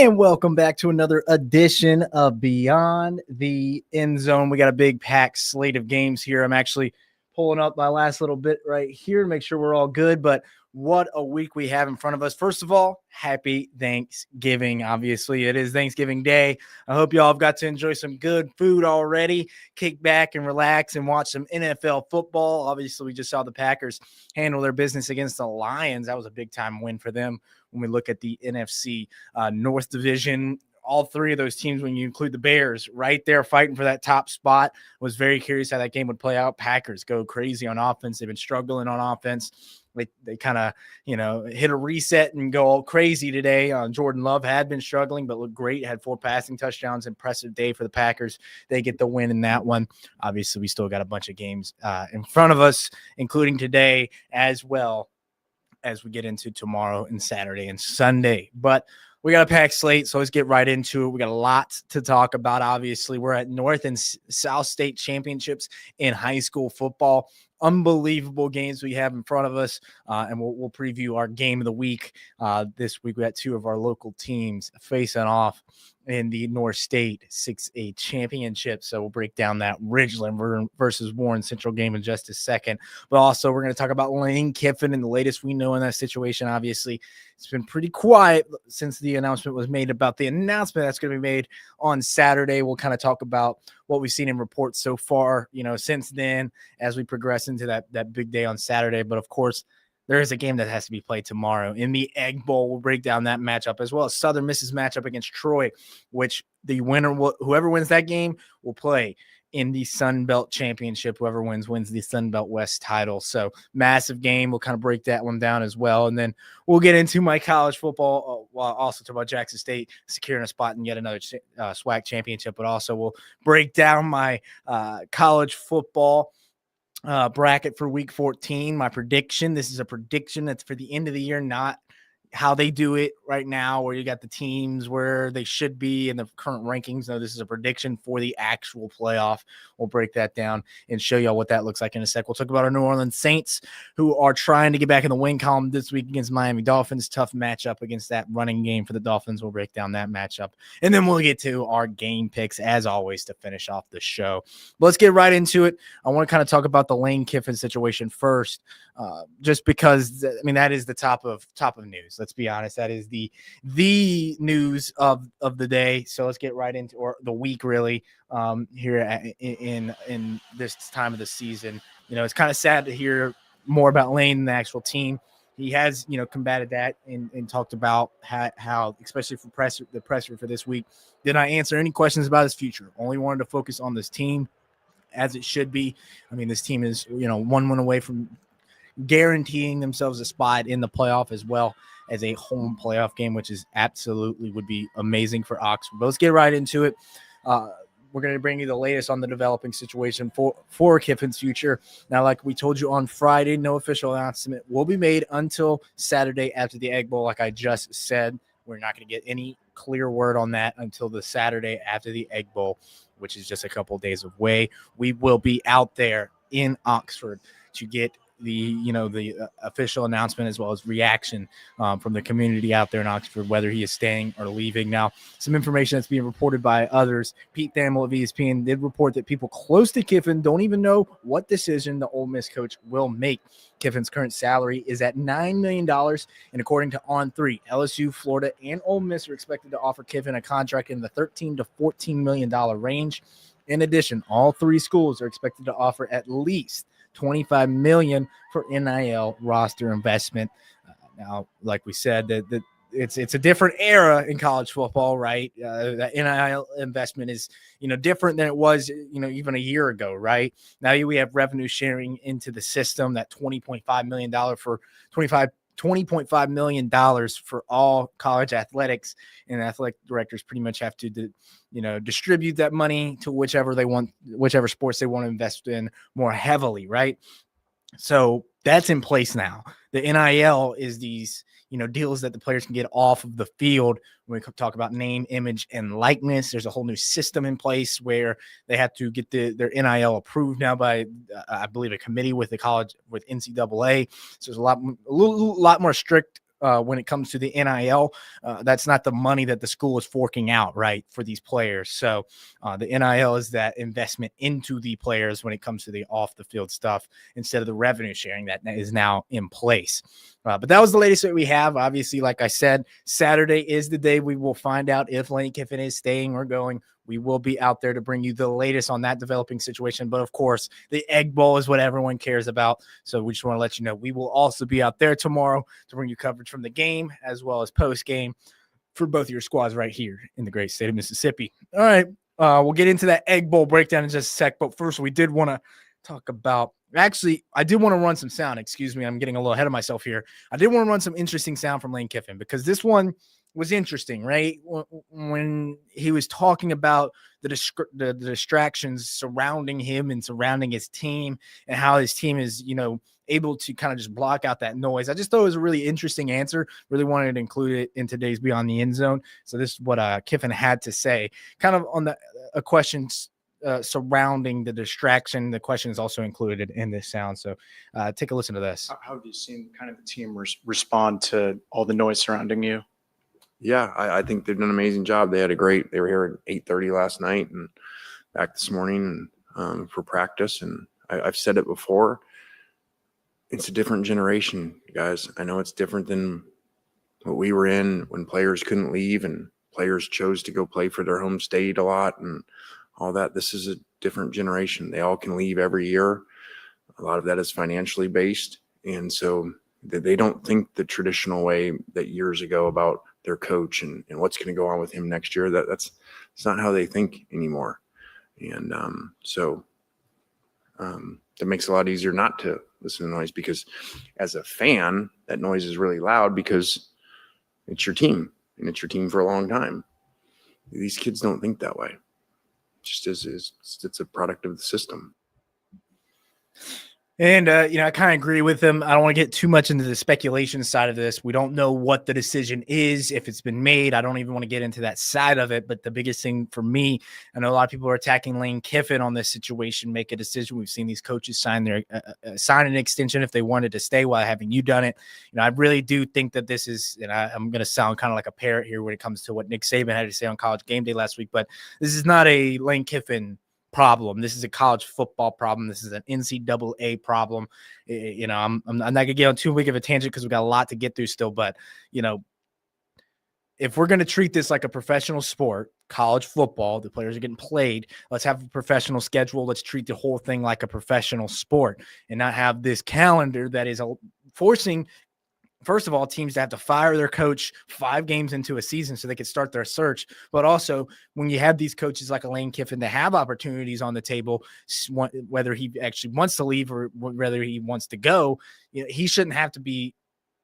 And welcome back to another edition of Beyond the End Zone. We got a big packed slate of games here. I'm actually pulling up my last little bit right here to make sure we're all good. But what a week we have in front of us. First of all, happy Thanksgiving. Obviously, it is Thanksgiving Day. I hope y'all have got to enjoy some good food already. Kick back and relax and watch some NFL football. Obviously, we just saw the Packers handle their business against the Lions. That was a big-time win for them when we look at the NFC North Division. All three of those teams, when you include the Bears, right there fighting for that top spot. Was very curious how that game would play out. Packers go crazy on offense. They've been struggling on offense. They kind of, hit a reset and go all crazy today. Jordan Love had been struggling, but looked great. Had 4 passing touchdowns. Impressive day for the Packers. They get the win in that one. Obviously, we still got a bunch of games in front of us, including today as well as we get into tomorrow and Saturday and Sunday. But we got a packed slate, so let's get right into it. We got a lot to talk about. Obviously, we're at North and South State Championships in high school football. Unbelievable games we have in front of us, and we'll preview our game of the week. This week, we got 2 of our local teams facing off in the North State 6A Championship. So we'll break down that Ridgeland versus Warren Central game in just a second. But also, we're going to talk about Lane Kiffin and the latest we know in that situation. Obviously, it's been pretty quiet since the announcement was made about the announcement that's going to be made on Saturday. We'll kind of talk about what we've seen in reports so far, since then as we progress into that big day on Saturday. But of course, there is a game that has to be played tomorrow in the Egg Bowl. We'll break down that matchup as well as Southern Miss's matchup against Troy, which the winner, whoever wins that game, will play in the Sun Belt Championship. Whoever wins the Sun Belt West title. So massive game. We'll kind of break that one down as well. And then we'll get into my college football, while also talk about Jackson State securing a spot in yet another SWAC championship. But also we'll break down my college football bracket for week 14. My prediction. This is a prediction that's for the end of the year, not how they do it right now, where you got the teams where they should be in the current rankings. No, this is a prediction for the actual playoff. We'll break that down and show y'all what that looks like in a sec. We'll talk about our New Orleans Saints, who are trying to get back in the win column this week against Miami Dolphins. Tough matchup against that running game for the Dolphins. We'll break down that matchup. And then we'll get to our game picks, as always, to finish off the show. But let's get right into it. I want to kind of talk about the Lane Kiffin situation first, just because, that is the top of news. Let's be honest. That is the news of the day. So let's get right into, or the week really, here in this time of the season. It's kind of sad to hear more about Lane than the actual team. He has, combated that and talked about how especially for the presser for this week, did not answer any questions about his future. Only wanted to focus on this team, as it should be. This team is, 1 win away from guaranteeing themselves a spot in the playoff, as well as a home playoff game, which is absolutely would be amazing for Oxford. But let's get right into it. We're going to bring you the latest on the developing situation for Kiffin's future. Now, like we told you on Friday, no official announcement will be made until Saturday after the Egg Bowl. Like I just said, we're not going to get any clear word on that until the Saturday after the Egg Bowl, which is just a couple of days away. We will be out there in Oxford to get the official announcement, as well as reaction from the community out there in Oxford, whether he is staying or leaving. Now, some information that's being reported by others. Pete Thamel of ESPN did report that people close to Kiffin don't even know what decision the Ole Miss coach will make. Kiffin's current salary is at $9 million, and according to On3, LSU, Florida, and Ole Miss are expected to offer Kiffin a contract in the $13 to $14 million range. In addition, all 3 schools are expected to offer at least $25 million for NIL roster investment. Now, like we said, that it's a different era in college football, right? That NIL investment is, different than it was, even a year ago, right? Now we have revenue sharing into the system, that $20.5 million for all college athletics, and athletic directors pretty much have to distribute that money to whichever sports they want to invest in more heavily, right? So that's in place now. The NIL is these, deals that the players can get off of the field. When we talk about name, image, and likeness, there's a whole new system in place where they have to get their NIL approved now by, I believe, a committee with the college, with NCAA. So there's a lot more strict when it comes to the NIL. That's not the money that the school is forking out, right, for these players. So the NIL is that investment into the players when it comes to the off the field stuff instead of the revenue sharing that is now in place. But that was the latest that we have. Obviously, like I said, Saturday is the day we will find out if Lane Kiffin is staying or going. We will be out there to bring you the latest on that developing situation. But of course, the Egg Bowl is what everyone cares about. So we just want to let you know we will also be out there tomorrow to bring you coverage from the game as well as post game for both of your squads right here in the great state of Mississippi. All right. We'll get into that Egg Bowl breakdown in just a sec. But first, we did want to talk about – actually, I did want to run some sound. Excuse me. I'm getting a little ahead of myself here. I did want to run some interesting sound from Lane Kiffin because this one – was interesting, right? When he was talking about the distractions surrounding him and surrounding his team and how his team is, able to kind of just block out that noise. I just thought it was a really interesting answer. Really wanted to include it in today's Beyond the End Zone. So this is what Kiffin had to say, kind of on a question surrounding the distraction. The question is also included in this sound. So take a listen to this. How have you seen kind of the team respond to all the noise surrounding you? Yeah, I think they've done an amazing job. They were here at 8:30 last night and back this morning for practice. And I've said it before. It's a different generation, guys. I know it's different than what we were in when players couldn't leave and players chose to go play for their home state a lot and all that. This is a different generation. They all can leave every year. A lot of that is financially based. And so they don't think the traditional way that years ago about their coach and what's going to go on with him next year. That's not how they think anymore. And so that makes it a lot easier not to listen to noise, because as a fan, that noise is really loud because it's your team and it's your team for a long time. These kids don't think that way. It just it's a product of the system. And, I kind of agree with him. I don't want to get too much into the speculation side of this. We don't know what the decision is, if it's been made. I don't even want to get into that side of it. But the biggest thing for me, I know a lot of people are attacking Lane Kiffin on this situation, make a decision. We've seen these coaches sign an extension if they wanted to stay. Why haven't you done it? I really do think that this is, and I'm going to sound kind of like a parrot here when it comes to what Nick Saban had to say on College Game Day last week, but this is not a Lane Kiffin problem. This is a college football problem. This is an NCAA problem. I'm not gonna get on too big of a tangent because we've got a lot to get through still. But if we're gonna treat this like a professional sport, college football, the players are getting played. Let's have a professional schedule. Let's treat the whole thing like a professional sport and not have this calendar that is forcing. First of all, teams have to fire their coach 5 games into a season so they can start their search. But also, when you have these coaches like Lane Kiffin to have opportunities on the table, whether he actually wants to leave or whether he wants to go, he shouldn't have to be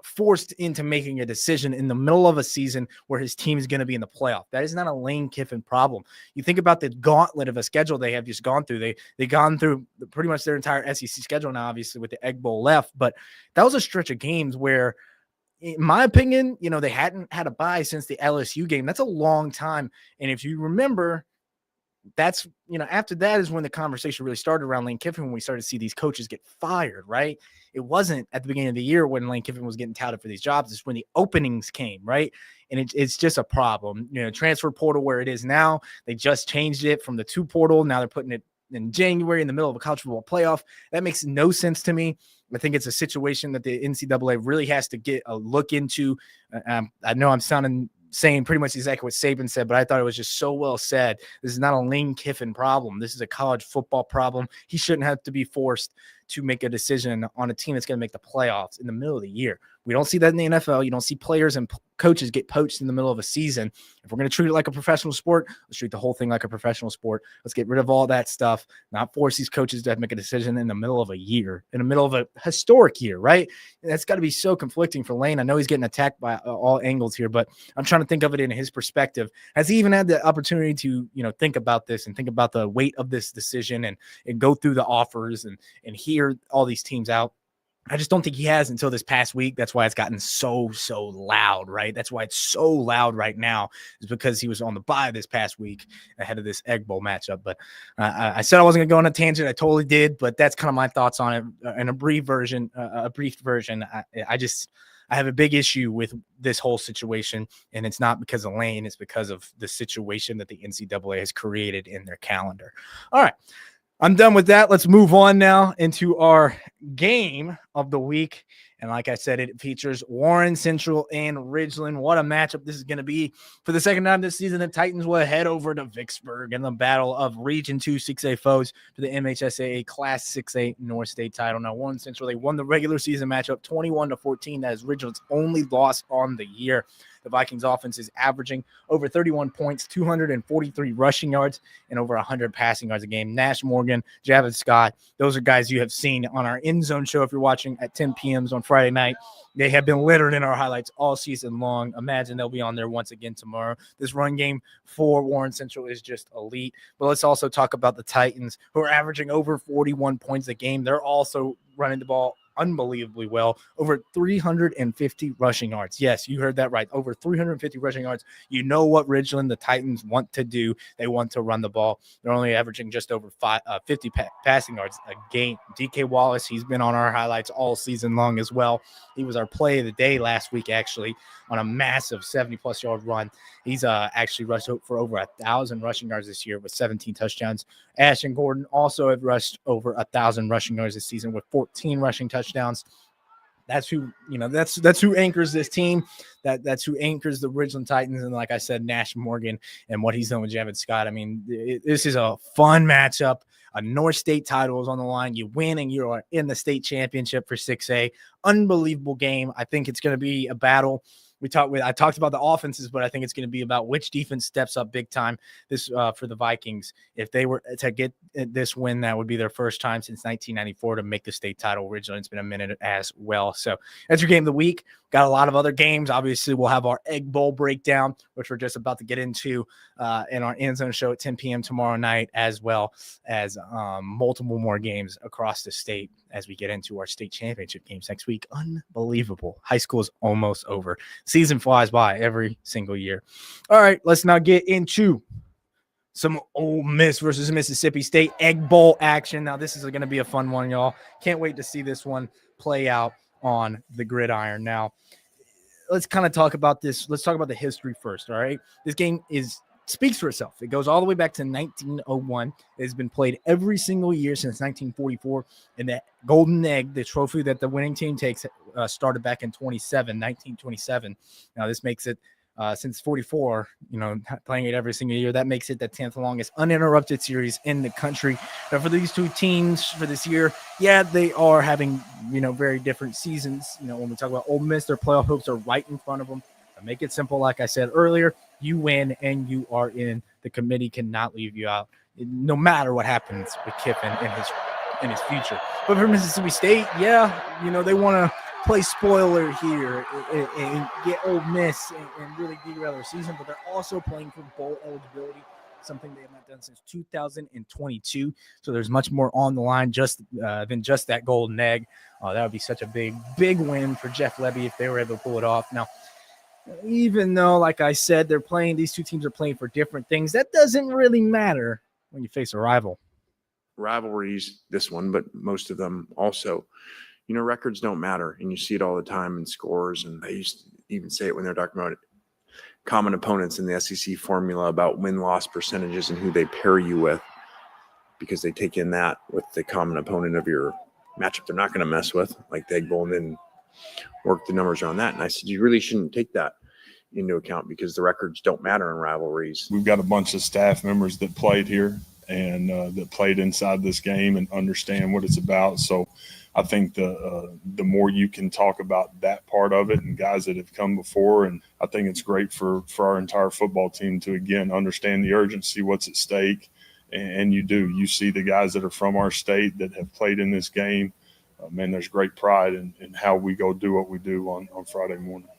forced into making a decision in the middle of a season where his team is going to be in the playoff. That is not a Lane Kiffin problem. You think about the gauntlet of a schedule they have just gone through. They've gone through pretty much their entire SEC schedule now, obviously with the Egg Bowl left, but that was a stretch of games where, in my opinion, they hadn't had a bye since the LSU game. That's a long time. And if you remember, that's, after that is when the conversation really started around Lane Kiffin, when we started to see these coaches get fired, right? It wasn't at the beginning of the year when Lane Kiffin was getting touted for these jobs. It's when the openings came, right? And it's just a problem. Transfer portal where it is now, they just changed it from the 2 portal. Now they're putting it in January in the middle of a college football playoff. That makes no sense to me. I think it's a situation that the NCAA really has to get a look into. I know I'm saying pretty much exactly what Saban said, but I thought it was just so well said. This is not a Lane Kiffin problem. This is a college football problem. He shouldn't have to be forced to make a decision on a team that's going to make the playoffs in the middle of the year. We don't see that in the NFL. You don't see players and coaches get poached in the middle of a season. If we're going to treat it like a professional sport, let's treat the whole thing like a professional sport. Let's get rid of all that stuff, not force these coaches to have to make a decision in the middle of a year, in the middle of a historic year, right? That's got to be so conflicting for Lane. I know he's getting attacked by all angles here, but I'm trying to think of it in his perspective. Has he even had the opportunity to, think about this and think about the weight of this decision and go through the offers and hear all these teams out? I just don't think he has until this past week. That's why it's gotten so loud, right? That's why it's so loud right now, is because he was on the bye this past week ahead of this Egg Bowl matchup. But I said I wasn't going to go on a tangent. I totally did, but that's kind of my thoughts on it in a brief version. I I have a big issue with this whole situation, and it's not because of Lane. It's because of the situation that the NCAA has created in their calendar. All right. I'm done with that. Let's move on now into our game of the week. And like I said, it features Warren Central and Ridgeland. What a matchup this is going to be. For the second time this season, the Titans will head over to Vicksburg in the battle of Region 2 6A foes for the MHSAA Class 6A North State title. Now, Warren Central, they won the regular season matchup 21-14. That is Ridgeland's only loss on the year. The Vikings offense is averaging over 31 points, 243 rushing yards, and over 100 passing yards a game. Nash Morgan, Javid Scott, those are guys you have seen on our Endzone show if you're watching at 10 p.m. on Friday night. They have been littered in our highlights all season long. Imagine they'll be on there once again tomorrow. This run game for Warren Central is just elite. But let's also talk about the Titans, who are averaging over 41 points a game. They're also running the ball unbelievably well, over 350 rushing yards. Yes, you heard that right. Over 350 rushing yards. You know what Ridgeland, the Titans, want to do. They want to run the ball. They're only averaging just over 50 passing yards a game. DK Wallace, he's been on our highlights all season long as well. He was our play of the day last week, actually, on a massive 70-plus yard run. He's actually rushed for over 1,000 rushing yards this year with 17 touchdowns. Ashton Gordon also have rushed over 1,000 rushing yards this season with 14 rushing touchdowns. That's who, that's who anchors this team. That's who anchors the Ridgeland Titans. And like I said, Nash Morgan and what he's done with Javid Scott. I mean, this is a fun matchup. A North State title is on the line. You win and you are in the state championship for 6A. Unbelievable game. I think it's going to be a battle. I talked about the offenses, but I think it's going to be about which defense steps up big time this for the Vikings. If they were to get this win, that would be their first time since 1994 to make the state title. Originally, it's been a minute as well. So that's your game of the week. Got a lot of other games. Obviously, we'll have our Egg Bowl breakdown, which we're just about to get into in our Endzone show at 10 p.m. tomorrow night, as well as multiple more games across the state as we get into our state championship games next week. Unbelievable. High school is almost over. Season flies by every single year. All right, let's now get into some Ole Miss versus Mississippi State Egg Bowl action. Now, this is going to be a fun one, y'all. Can't wait to see this one play out on the gridiron. Now, let's kind of talk about this. Let's talk about the history first, all right? This game speaks for itself. It goes all the way back to 1901. It has been played every single year since 1944. And that golden egg, the trophy that the winning team takes, started back in 1927. Now, this makes it since 44, playing it every single year. That makes it the 10th longest uninterrupted series in the country. Now, for these two teams for this year, yeah, they are having, very different seasons. When we talk about Ole Miss, their playoff hopes are right in front of them. To make it simple, like I said earlier, you win and you are in. The committee cannot leave you out, no matter what happens with Kiffin in his future. But for Mississippi State, yeah, they want to play spoiler here and get Ole Miss and really derail their season, but they're also playing for bowl eligibility, something they have not done since 2022. So there's much more on the line than just that golden egg. That would be such a big win for Jeff Lebby if they were able to pull it off. Now, even though, like I said, these two teams are playing for different things, that doesn't really matter when you face a rival. Rivalries, this one, but most of them also. Records don't matter, and you see it all the time in scores. And I used to even say it when they're talking about common opponents in the SEC formula about win-loss percentages and who they pair you with, because they take in that with the common opponent of your matchup they're not going to mess with, like the Egg Bowl, and then work the numbers around that. And I said, you really shouldn't take that into account because the records don't matter in rivalries. We've got a bunch of staff members that played here and that played inside this game and understand what it's about. So I think the more you can talk about that part of it and guys that have come before, and I think it's great for our entire football team to, again, understand the urgency, what's at stake. And you see the guys that are from our state that have played in this game. Man, there's great pride in how we go do what we do on Friday morning.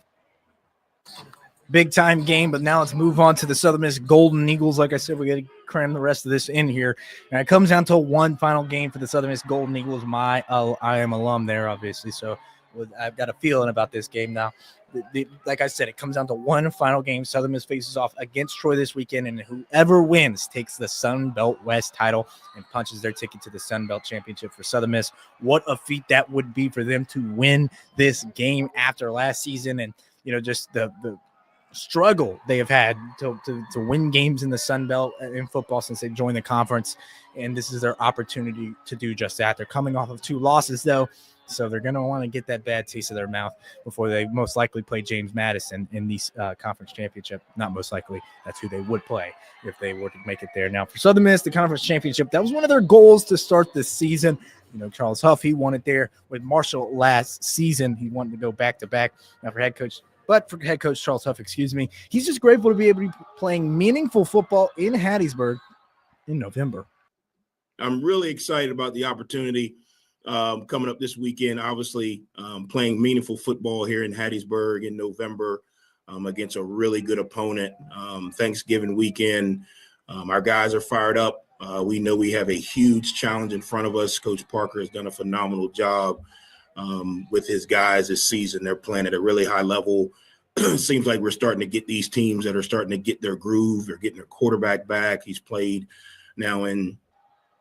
Big time game, but now let's move on to the Southern Miss Golden Eagles. Like I said, we got to cram the rest of this in here. And it comes down to one final game for the Southern Miss Golden Eagles. I am alum there, obviously. So I've got a feeling about this game now. Like I said, it comes down to one final game. Southern Miss faces off against Troy this weekend, and whoever wins takes the Sun Belt West title and punches their ticket to the Sun Belt Championship for Southern Miss. What a feat that would be for them to win this game after last season, and just the struggle they have had to win games in the Sun Belt in football since they joined the conference, and this is their opportunity to do just that. They're coming off of 2 losses, though, so they're going to want to get that bad taste of their mouth before they most likely play James Madison in the conference championship. Not most likely. That's who they would play if they were to make it there. Now, for Southern Miss, the conference championship, that was one of their goals to start this season. Charles Huff, he won it there with Marshall last season. He wanted to go back-to-back. Now, for head coach Charles Huff, he's just grateful to be able to be playing meaningful football in Hattiesburg in November. I'm really excited about the opportunity coming up this weekend. Obviously, playing meaningful football here in Hattiesburg in November against a really good opponent. Thanksgiving weekend, our guys are fired up. We know we have a huge challenge in front of us. Coach Parker has done a phenomenal job with his guys this season. They're playing at a really high level. Seems like we're starting to get these teams that are starting to get their groove. They're getting their quarterback back. He's played now in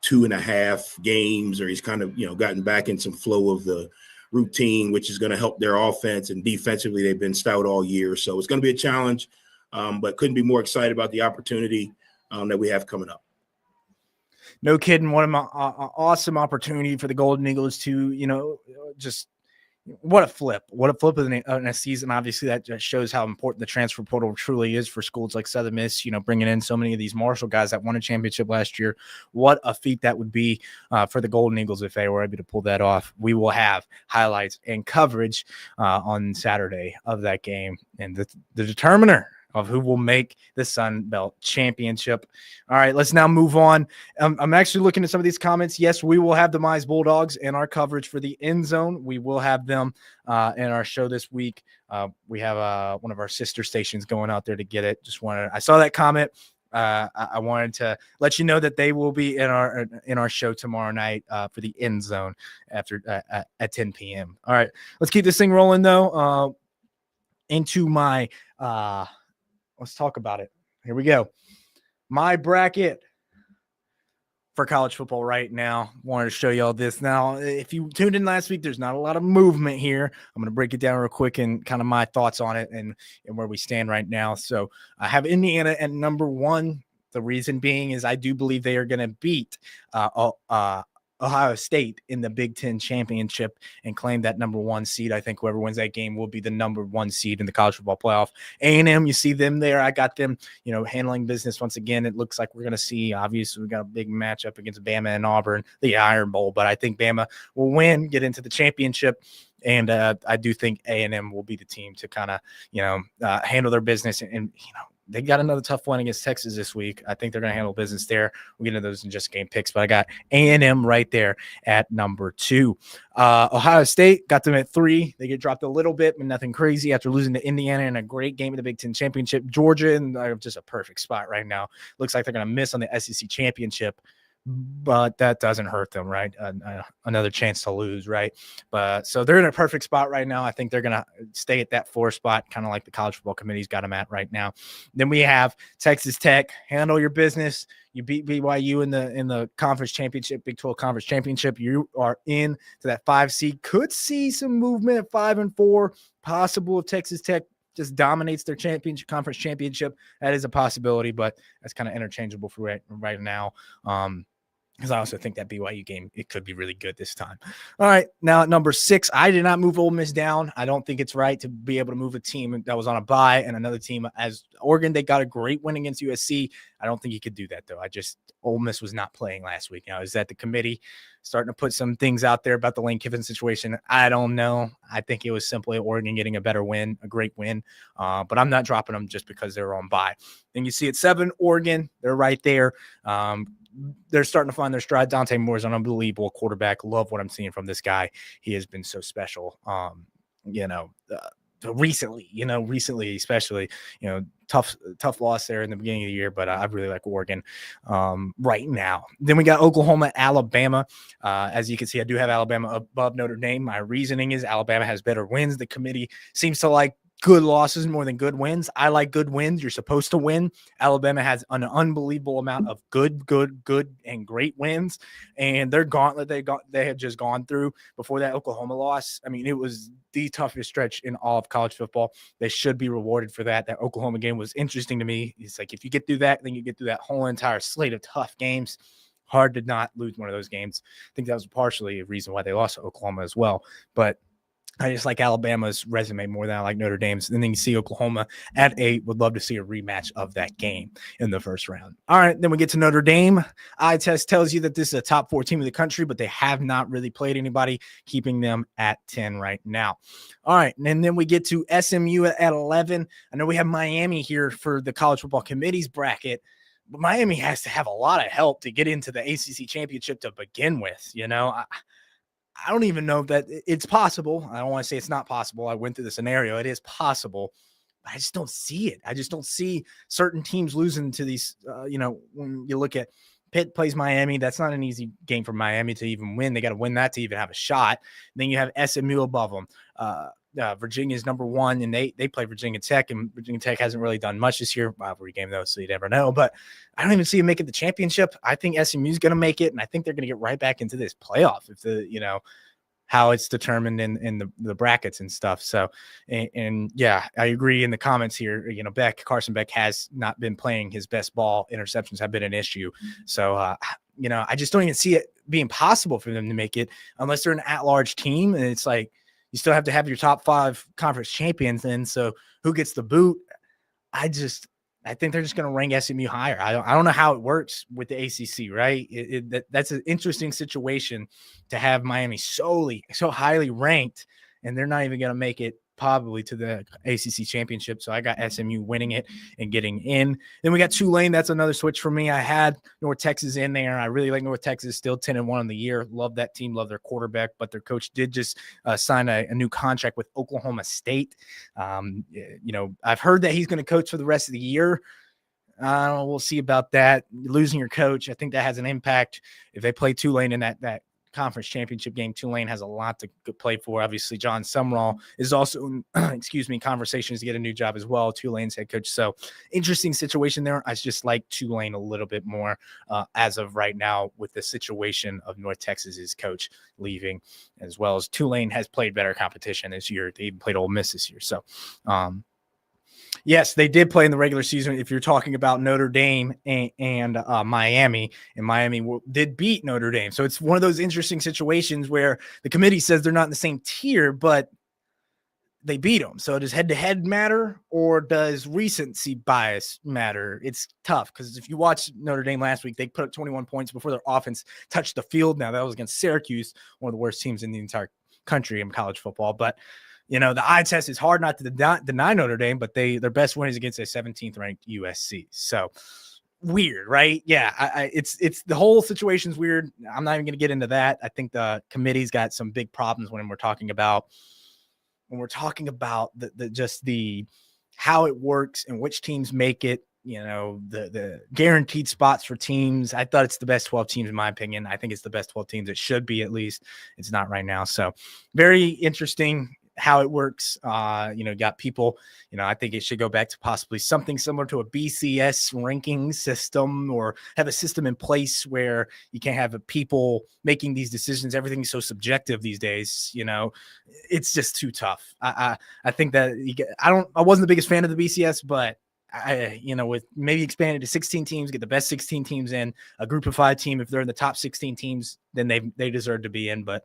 2.5 games, or he's kind of, gotten back in some flow of the routine, which is going to help their offense. And defensively, they've been stout all year. So it's going to be a challenge, but couldn't be more excited about the opportunity that we have coming up. No kidding. What an awesome opportunity for the Golden Eagles to, just what a flip in a season. Obviously, that just shows how important the transfer portal truly is for schools like Southern Miss, bringing in so many of these Marshall guys that won a championship last year. What a feat that would be for the Golden Eagles if they were able to pull that off. We will have highlights and coverage on Saturday of that game, and the determiner of who will make the Sun Belt Championship. All right, let's now move on. I'm actually looking at some of these comments. Yes, we will have the Mize Bulldogs in our coverage for the Endzone. We will have them in our show this week. We have one of our sister stations going out there to get it. I saw that comment. I wanted to let you know that they will be in our show tomorrow night for the Endzone after at 10 p.m. All right, let's keep this thing rolling though. Into my let's talk about it. Here we go. My bracket for college football right now. Wanted to show you all this. Now, if you tuned in last week, there's not a lot of movement here. I'm going to break it down real quick and kind of my thoughts on it and where we stand right now. So I have Indiana at number 1. The reason being is I do believe they are going to beat Ohio State in the Big Ten championship and claim that number 1 seed. I think whoever wins that game will be the number 1 seed in the college football playoff. A&M, you see them there. I got them, handling business once again. It looks like we're going to see, obviously, we got a big matchup against Bama and Auburn, the Iron Bowl, but I think Bama will win, get into the championship. And I do think A&M will be the team to kind of, handle their business and they got another tough one against Texas this week. I think they're going to handle business there. We'll get into those in just game picks, but I got A&M right there at number 2. Ohio State got them at 3. They get dropped a little bit, but nothing crazy after losing to Indiana in a great game in the Big Ten championship. Georgia in just a perfect spot right now. Looks like they're going to miss on the SEC championship, but that doesn't hurt them, right? Another chance to lose, right? But so they're in a perfect spot right now. I think they're going to stay at that 4 spot, kind of like the college football committee's got them at right now. Then we have Texas Tech. Handle your business. You beat BYU in the conference championship, Big 12 conference championship. You are in to that 5 seed. Could see some movement at 5 and 4. Possible if Texas Tech just dominates their conference championship. That is a possibility, but that's kind of interchangeable for right now. Because I also think that BYU game, it could be really good this time. All right, now at number 6, I did not move Ole Miss down. I don't think it's right to be able to move a team that was on a bye and another team as Oregon. They got a great win against USC. I don't think you could do that, though. Ole Miss was not playing last week. Now, is that the committee starting to put some things out there about the Lane Kiffin situation? I don't know. I think it was simply Oregon getting a better win, a great win. But I'm not dropping them just because they're on bye. Then you see at 7, Oregon. They're right there. They're starting to find their stride. Dante Moore is an unbelievable quarterback. Love what I'm seeing from this guy. He has been so special. Recently, especially, tough loss there in the beginning of the year, but I really like Oregon right now. Then we got Oklahoma, Alabama. As you can see, I do have Alabama above Notre Dame. My reasoning is Alabama has better wins. The committee seems to like good losses more than good wins. I like good wins. You're supposed to win. Alabama has an unbelievable amount of good, and great wins. And their gauntlet they have just gone through before that Oklahoma loss. I mean, it was the toughest stretch in all of college football. They should be rewarded for that. That Oklahoma game was interesting to me. It's like if you get through that, then you get through that whole entire slate of tough games. Hard to not lose one of those games. I think that was partially a reason why they lost to Oklahoma as well. But I just like Alabama's resume more than I like Notre Dame's. And then you see Oklahoma at 8. Would love to see a rematch of that game in the first round. All right, then we get to Notre Dame. Eye test tells you that this is a top 4 team in the country, but they have not really played anybody, keeping them at 10 right now. All right, and then we get to SMU at 11. I know we have Miami here for the college football committee's bracket, but Miami has to have a lot of help to get into the ACC championship to begin with. You know, I don't even know that it's possible. I don't want to say it's not possible. I went through the scenario. It is possible, but I just don't see it. I just don't see certain teams losing to these, when you look at Pitt plays Miami, that's not an easy game for Miami to even win. They got to win that to even have a shot. And then you have SMU above them. Virginia is number 1, and they play Virginia Tech, and Virginia Tech hasn't really done much this year. Rivalry game, though, so you never know. But I don't even see them making the championship. I think SMU is going to make it, and I think they're going to get right back into this playoff if how it's determined in the brackets and stuff. So, and yeah, I agree in the comments here. Carson Beck has not been playing his best ball. Interceptions have been an issue. So, I just don't even see it being possible for them to make it unless they're an at-large team, and it's like, you still have to have your top 5 conference champions in. So who gets the boot? I think they're just going to rank SMU higher. I don't know how it works with the ACC, right? That's an interesting situation to have Miami so highly ranked, and they're not even going to make it probably to the ACC championship. So I got SMU winning it and getting in. Then we got Tulane. That's another switch for me. I had North Texas in there. I really like North Texas, still 10-1 on the year. Love that team. Love their quarterback, but their coach did just sign a new contract with Oklahoma State. I've heard that he's going to coach for the rest of the year. I don't know. We'll see about that. Losing your coach, I think that has an impact. If they play Tulane in that conference championship game, Tulane has a lot to play for. Obviously, John Sumrall is also in conversations to get a new job as well, Tulane's head coach. So interesting situation there. I just like Tulane a little bit more as of right now with the situation of North Texas's coach leaving, as well as Tulane has played better competition this year. They even played Ole Miss this year. So yes, they did play in the regular season. If you're talking about Notre Dame and Miami, and Miami did beat Notre Dame. So it's one of those interesting situations where the committee says they're not in the same tier, but they beat them. So does head-to-head matter, or does recency bias matter? It's tough because if you watch Notre Dame last week, they put up 21 points before their offense touched the field. Now that was against Syracuse, one of the worst teams in the entire country in college football. But the eye test is hard not to deny Notre Dame, but their best win is against a 17th ranked USC. So weird, right? Yeah, it's the whole situation's weird. I'm not even going to get into that. I think the committee's got some big problems when we're talking about the how it works and which teams make it. The guaranteed spots for teams. I thought it's the best 12 teams in my opinion. I think it's the best 12 teams. It should be, at least. It's not right now. So very interesting how it works. Got people, I think it should go back to possibly something similar to a BCS ranking system, or have a system in place where you can't have people making these decisions. Everything's so subjective these days. It's just too tough. I think that I wasn't the biggest fan of the BCS, but with maybe expanded to 16 teams, get the best 16 teams in a group of 5 team. If they're in the top 16 teams, then they deserve to be in. But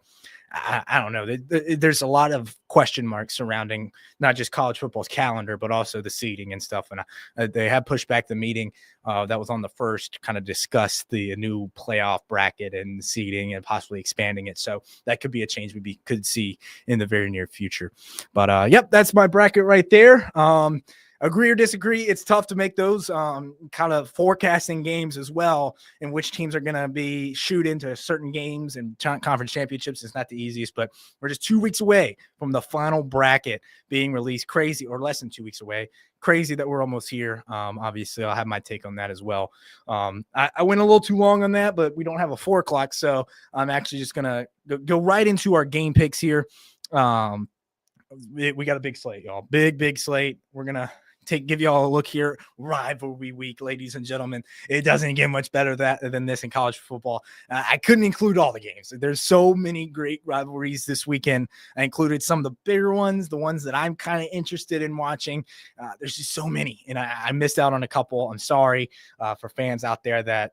I don't know. There's a lot of question marks surrounding not just college football's calendar, but also the seeding and stuff. And they have pushed back the meeting that was on the first, kind of discuss the new playoff bracket and seeding and possibly expanding it. So that could be a change could see in the very near future. But yep, that's my bracket right there. agree or disagree, it's tough to make those kind of forecasting games as well, in which teams are going to be shoot into certain games and conference championships. It's not the easiest, but we're just 2 weeks away from the final bracket being released. Crazy, or less than 2 weeks away. Crazy that we're almost here. Obviously, I'll have my take on that as well. I went a little too long on that, but we don't have a 4 o'clock, so I'm actually just going to go right into our game picks here. We got a big slate, y'all. Big slate. We're going to give y'all a look here. Rivalry week, ladies and gentlemen. It doesn't get much better than this in college football. I couldn't include all the games. There's so many great rivalries this weekend. I included some of the bigger ones, the ones that I'm kind of interested in watching. There's just so many, and I missed out on a couple. I'm sorry for fans out there that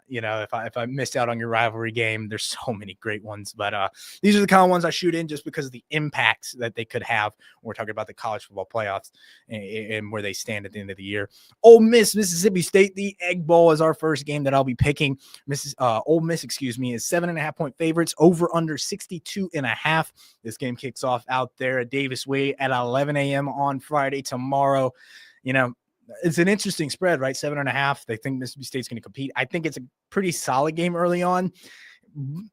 if I missed out on your rivalry game. There's so many great ones, but these are the kind of ones I shoot in just because of the impacts that they could have when we're talking about the college football playoffs and where they stand at the end of the year. Ole Miss, Mississippi State. The Egg Bowl is our first game that I'll be picking. Ole Miss, is 7.5-point favorites, over under 62.5. This game kicks off out there at Davis Wade at 11 a.m. on Friday tomorrow. It's an interesting spread, right? 7.5. They think Mississippi State's going to compete. I think it's a pretty solid game early on.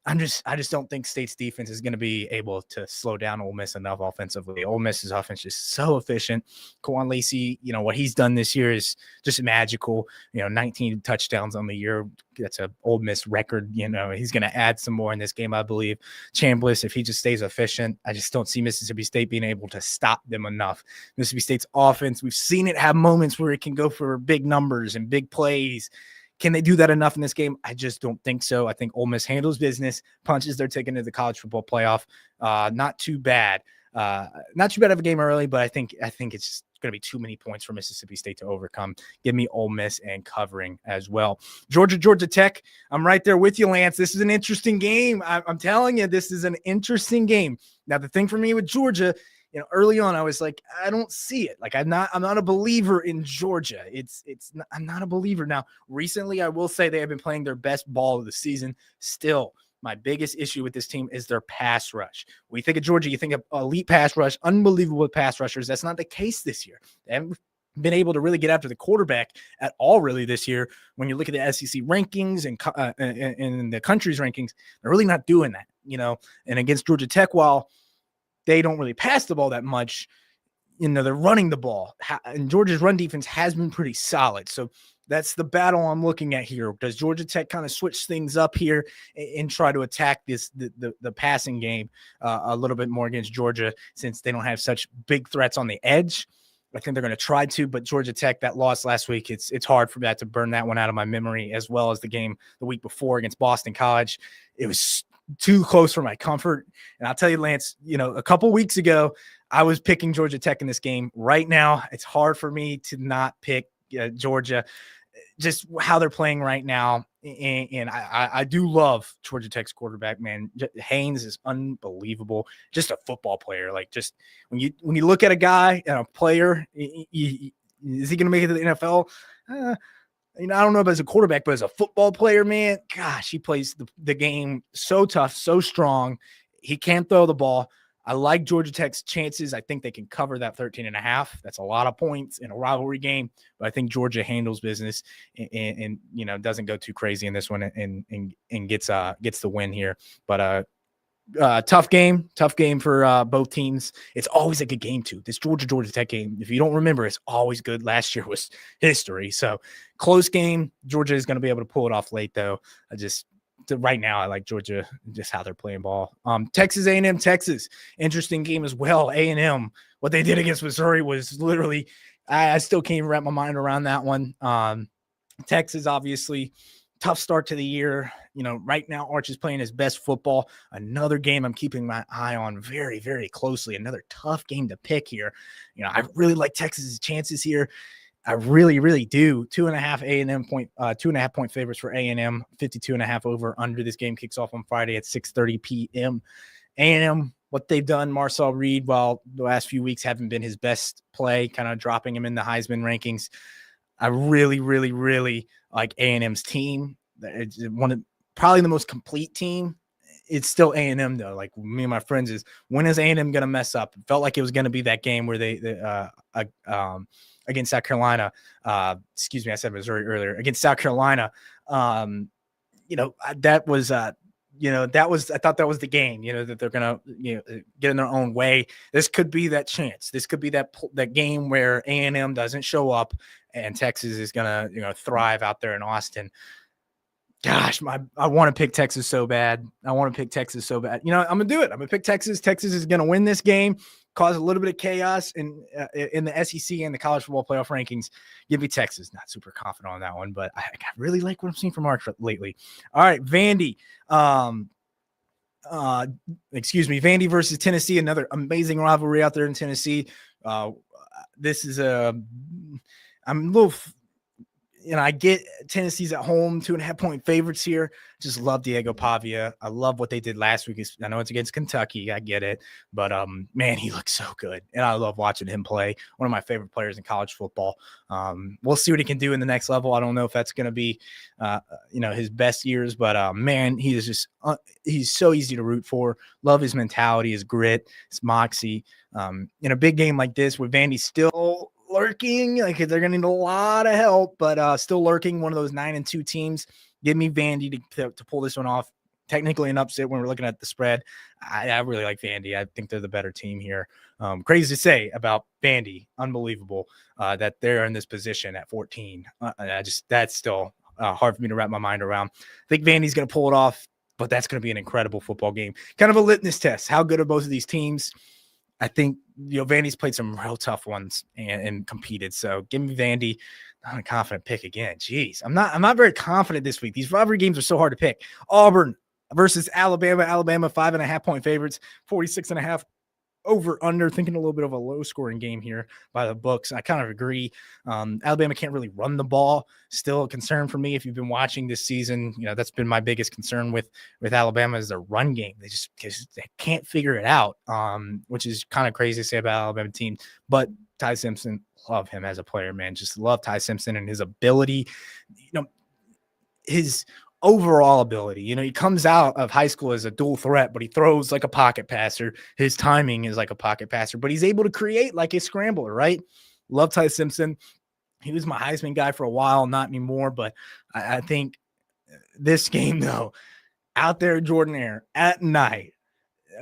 I just don't think State's defense is going to be able to slow down Ole Miss enough offensively. Ole Miss's offense is so efficient. Kwan Lacey, what he's done this year is just magical. 19 touchdowns on the year. That's a Ole Miss record. He's going to add some more in this game, I believe. Chambliss, if he just stays efficient, I just don't see Mississippi State being able to stop them enough. Mississippi State's offense, we've seen it have moments where it can go for big numbers and big plays. Can they do that enough in this game? I just don't think so. I think Ole Miss handles business, punches their ticket into the college football playoff. Not too bad. Not too bad of a game early, but I think it's just going to be too many points for Mississippi State to overcome. Give me Ole Miss and covering as well. Georgia Tech. I'm right there with you, Lance. This is an interesting game. I'm telling you, this is an interesting game. Now, the thing for me with Georgia, early on, I was like, I don't see it. Like, I'm not a believer in Georgia. I'm not a believer. Now, recently, I will say they have been playing their best ball of the season. Still, my biggest issue with this team is their pass rush. When you think of Georgia, you think of elite pass rush, unbelievable pass rushers. That's not the case this year. They haven't been able to really get after the quarterback at all really this year. When you look at the SEC rankings and the country's rankings, they're really not doing that, And against Georgia Tech, while they don't really pass the ball that much, they're running the ball. And Georgia's run defense has been pretty solid. So that's the battle I'm looking at here. Does Georgia Tech kind of switch things up here and try to attack the passing game a little bit more against Georgia, since they don't have such big threats on the edge? I think they're going to try to, but Georgia Tech, that loss last week, it's hard for that to burn that one out of my memory, as well as the game the week before against Boston College. It was too close for my comfort. And I'll tell you, Lance, a couple weeks ago, I was picking Georgia Tech in this game. Right now, it's hard for me to not pick Georgia, just how they're playing right now. And I do love Georgia Tech's quarterback, man. Haynes is unbelievable. Just a football player. Like, just when you look at a guy and a player, is he going to make it to the NFL? I don't know if as a quarterback, but as a football player, man, gosh, he plays the game so tough, so strong. He can't throw the ball. I like Georgia Tech's chances. I think they can cover that 13.5. That's a lot of points in a rivalry game, but I think Georgia handles business and doesn't go too crazy in this one and gets the win here. But tough game for both teams. It's always a good game too. This Georgia Tech game, if you don't remember, it's always good. Last year was history. So close game. Georgia is going to be able to pull it off late though. Right now, I like Georgia, just how they're playing ball. Texas A&M, Texas, interesting game as well. A&M, what they did against Missouri was literally, I still can't even wrap my mind around that one. Texas, obviously, tough start to the year. Right now, Arch is playing his best football. Another game I'm keeping my eye on very, very closely. Another tough game to pick here. I really like Texas's chances here. I really, really do. 2.5 point favorites for A&M, 52.5 over under. This game kicks off on Friday at 6:30 p.m. A&M, what they've done, Marcel Reed, while the last few weeks haven't been his best play, kind of dropping him in the Heisman rankings. I really, really, really like A&M's team. It's probably the most complete team it's still A&M though. Like me and my friends is, when is A&M going to mess up? It felt like it was going to be that game where they against South Carolina, excuse me, I said Missouri earlier, against South Carolina. That was, I thought that was the game, that they're going to, get in their own way. This could be that chance. This could be that game where A&M doesn't show up and Texas is going to, thrive out there in Austin. Gosh, I want to pick Texas so bad. I'm going to do it. I'm going to pick Texas. Texas is going to win this game, cause a little bit of chaos in the SEC and the college football playoff rankings. Give me Texas. Not super confident on that one, but I really like what I'm seeing from Mark lately. All right, Vandy. Vandy versus Tennessee. Another amazing rivalry out there in Tennessee. This is I'm a little. I get Tennessee's at home, 2.5-point favorites here. Just love Diego Pavia. I love what they did last week. I know it's against Kentucky. I get it. But, man, he looks so good. And I love watching him play. One of my favorite players in college football. We'll see what he can do in the next level. I don't know if that's going to be, his best years. But, man, he is just he's so easy to root for. Love his mentality, his grit, his moxie. In a big game like this where Vandy's still – lurking, like they're gonna need a lot of help, but still lurking, one of those 9-2 teams. Give me Vandy to pull this one off. Technically an upset when we're looking at the spread. I really like Vandy. I think they're the better team here. Crazy to say about Vandy. Unbelievable that they're in this position at 14. That's still hard for me to wrap my mind around. I think Vandy's gonna pull it off, but that's gonna be an incredible football game. Kind of a litmus test. How good are both of these teams? I think, Vandy's played some real tough ones and competed. So give me Vandy. Not a confident pick again. Jeez, I'm not very confident this week. These rivalry games are so hard to pick. Auburn versus Alabama. Alabama 5.5-point favorites, 46.5 over under. Thinking a little bit of a low scoring game here by the books. I kind of agree. Alabama can't really run the ball. Still a concern for me. If you've been watching this season, that's been my biggest concern with Alabama is their run game. They can't figure it out, which is kind of crazy to say about Alabama team. But Ty Simpson, love him as a player, man. Just love Ty Simpson and his ability, his overall ability. He comes out of high school as a dual threat, but he throws like a pocket passer. His timing is like a pocket passer, but he's able to create like a scrambler, right? Love Ty Simpson. He was my Heisman guy for a while, not anymore, but I think this game, though, out there at Jordan Air at night,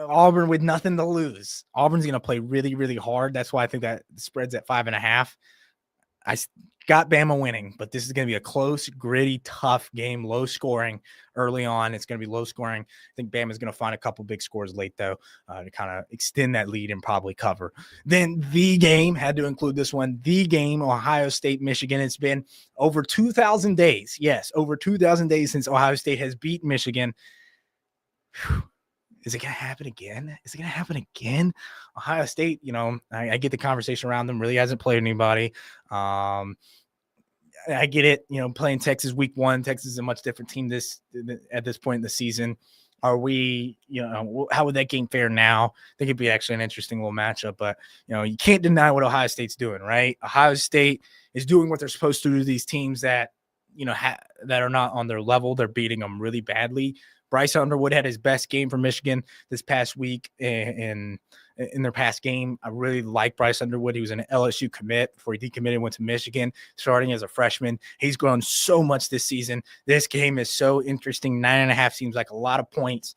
Auburn with nothing to lose. Auburn's going to play really, really hard. That's why I think that spread's at 5.5. I got Bama winning, but this is going to be a close, gritty, tough game, low scoring early on. It's going to be low scoring. I think Bama's going to find a couple big scores late, though, to kind of extend that lead and probably cover. Then the game, had to include this one, the game, Ohio State, Michigan. It's been over 2,000 days. Yes, over 2,000 days since Ohio State has beat Michigan. Whew. Is it going to happen again? Ohio State, I get the conversation around them, really hasn't played anybody. I get it, playing Texas week 1. Texas is a much different team at this point in the season. Are we, how would that game fare now? I think it'd be actually an interesting little matchup, but, you can't deny what Ohio State's doing, right? Ohio State is doing what they're supposed to do to these teams that, that are not on their level. They're beating them really badly. Bryce Underwood had his best game for Michigan this past week in their past game. I really like Bryce Underwood. He was an LSU commit before he decommitted, went to Michigan, starting as a freshman. He's grown so much this season. This game is so interesting. 9.5 seems like a lot of points.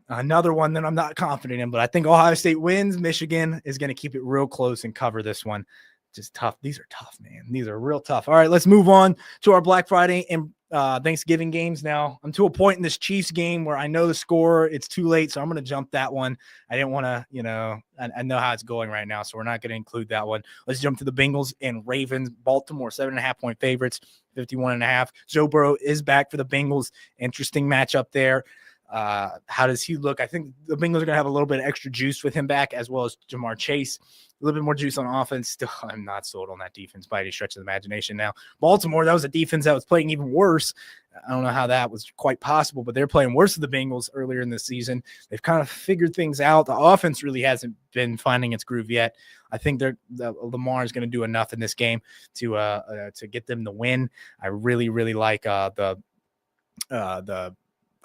Another one that I'm not confident in, but I think Ohio State wins. Michigan is going to keep it real close and cover this one. Just tough. These are tough, man. These are real tough. All right, let's move on to our Black Friday and Thanksgiving games now. I'm to a point in this Chiefs game where I know the score. It's too late, so I'm going to jump that one. I didn't want to, I know how it's going right now, so we're not going to include that one. Let's jump to the Bengals and Ravens. Baltimore, 7.5-point favorites, 51.5. Joe Burrow is back for the Bengals. Interesting matchup there. How does he look? I think the Bengals are going to have a little bit of extra juice with him back, as well as Jamar Chase. A little bit more juice on offense. Still, I'm not sold on that defense by any stretch of the imagination now. Baltimore, that was a defense that was playing even worse. I don't know how that was quite possible, but they're playing worse than the Bengals earlier in the season. They've kind of figured things out. The offense really hasn't been finding its groove yet. I think Lamar is going to do enough in this game to get them the win. I really, really like the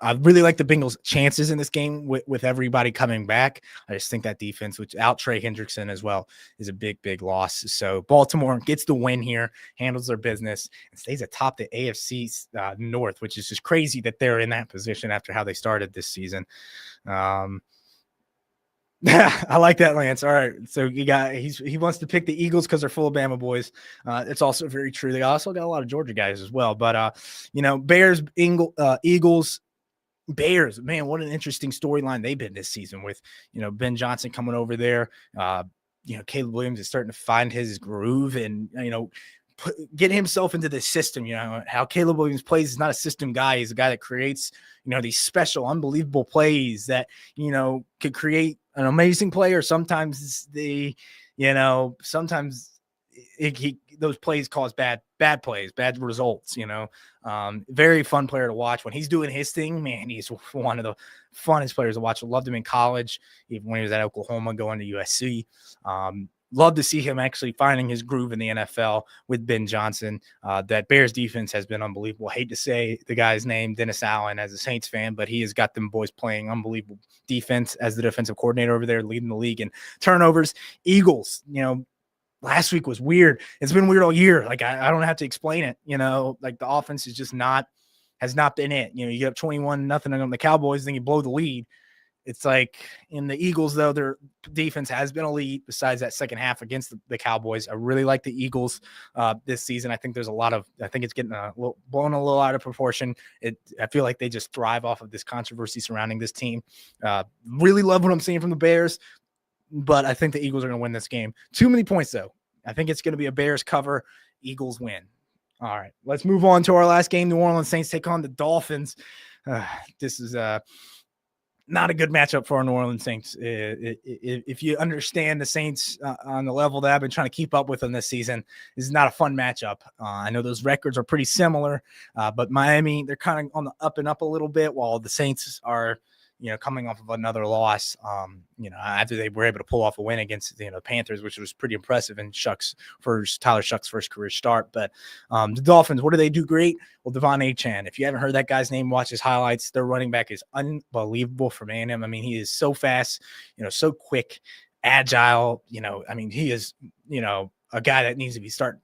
I really like the Bengals' chances in this game with everybody coming back. I just think that defense, without Trey Hendrickson as well, is a big, big loss. So Baltimore gets the win here, handles their business, and stays atop the AFC North, which is just crazy that they're in that position after how they started this season. I like that, Lance. All right. So he wants to pick the Eagles because they're full of Bama boys. It's also very true. They also got a lot of Georgia guys as well. But Bears, Eagles, Bears, man, what an interesting storyline they've been this season with, Ben Johnson coming over there. Caleb Williams is starting to find his groove and, get himself into the system. How Caleb Williams plays is not a system guy. He's a guy that creates, these special, unbelievable plays that, could create an amazing play, or sometimes those plays cause bad plays, bad results, very fun player to watch when he's doing his thing, man. He's one of the funnest players to watch. I loved him in college, even when he was at Oklahoma, going to USC. Love to see him actually finding his groove in the NFL with Ben Johnson. That Bears defense has been unbelievable. Hate to say the guy's name, Dennis Allen, as a Saints fan, but he has got them boys playing unbelievable defense as the defensive coordinator over there, leading the league in turnovers. Eagles, last week was weird. It's been weird all year. Like, I don't have to explain it. Like, the offense is just has not been it. You get up 21-0 on the Cowboys, then you blow the lead. It's like in the Eagles, though, their defense has been elite besides that second half against the Cowboys. I really like the Eagles this season. I think there's I think it's getting blown a little out of proportion. I feel like they just thrive off of this controversy surrounding this team. Really love what I'm seeing from the Bears, but I think the Eagles are going to win this game. Too many points, though. I think it's going to be a Bears cover, Eagles win. All right, let's move on to our last game. New Orleans Saints take on the Dolphins. This is not a good matchup for our New Orleans Saints. If you understand the Saints on the level that I've been trying to keep up with them this season, this is not a fun matchup. I know those records are pretty similar, but Miami, they're kind of on the up and up a little bit, while the Saints are, coming off of another loss, after they were able to pull off a win against, the Panthers, which was pretty impressive in Tyler Shuck's first career start. But the Dolphins, what do they do great? Well, Devon Achane, if you haven't heard that guy's name, watch his highlights. Their running back is unbelievable from A&M. I mean, he is so fast, so quick, agile. He is, a guy that needs to be start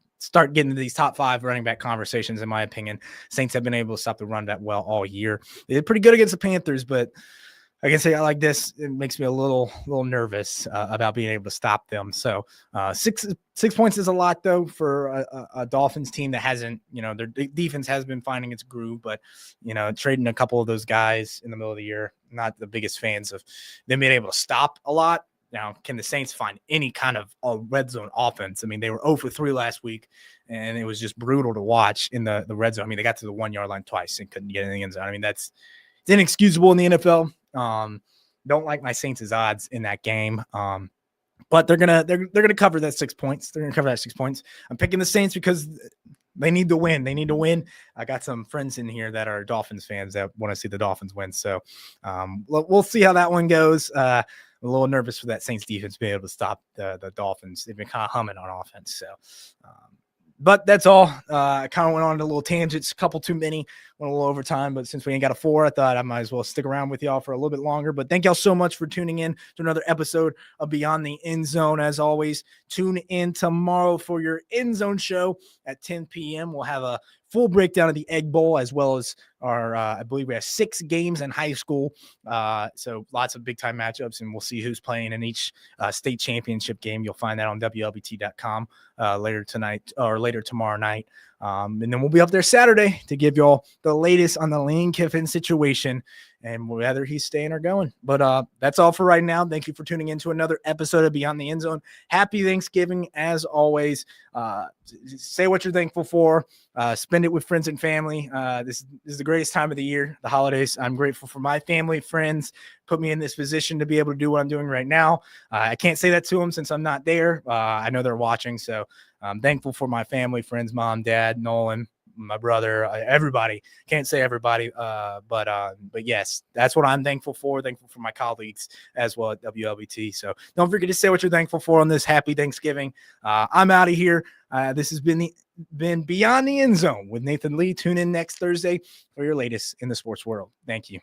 getting into these top 5 running back conversations, in my opinion. Saints have been able to stop the run that well all year. They did pretty good against the Panthers, but I can say I like this. It makes me a little nervous about being able to stop them. So 6 points is a lot, though, for a Dolphins team that hasn't, their defense has been finding its groove, but, trading a couple of those guys in the middle of the year, not the biggest fans of them being able to stop a lot. Now, can the Saints find any kind of red zone offense? I mean, they were 0 for 3 last week, and it was just brutal to watch in the red zone. I mean, they got to the 1-yard line twice and couldn't get in the end zone. I mean, it's inexcusable in the NFL. Don't like my Saints' odds in that game. But they're gonna cover that 6 points. They're gonna cover that 6 points. I'm picking the Saints because they need to win. They need to win. I got some friends in here that are Dolphins fans that want to see the Dolphins win. So we'll see how that one goes. I'm a little nervous for that Saints defense being able to stop the Dolphins. They've been kind of humming on offense. So, but that's all. I kind of went on a little tangents, a couple too many, went a little over time. But since we ain't got a 4, I thought I might as well stick around with y'all for a little bit longer. But thank y'all so much for tuning in to another episode of Beyond the End Zone. As always, tune in tomorrow for your End Zone show at 10 p.m. We'll have a full breakdown of the Egg Bowl, as well as our, I believe we have 6 games in high school. So lots of big time matchups, and we'll see who's playing in each state championship game. You'll find that on WLBT.com later tonight or later tomorrow night. And then we'll be up there Saturday to give y'all the latest on the Lane Kiffin situation and whether he's staying or going. But that's all for right now. Thank you for tuning in to another episode of Beyond the End Zone. Happy Thanksgiving, as always. Say what you're thankful for. Spend it with friends and family. This is the greatest time of the year, the holidays. I'm grateful for my family, friends, put me in this position to be able to do what I'm doing right now. I can't say that to them since I'm not there. I know they're watching, so I'm thankful for my family, friends, mom, dad, Nolan, my brother, everybody. Can't say everybody, but yes, that's what I'm thankful for. Thankful for my colleagues as well at WLBT. So don't forget to say what you're thankful for on this happy Thanksgiving. I'm out of here. This has been been Beyond the End Zone with Nathan Lee. Tune in next Thursday for your latest in the sports world. Thank you.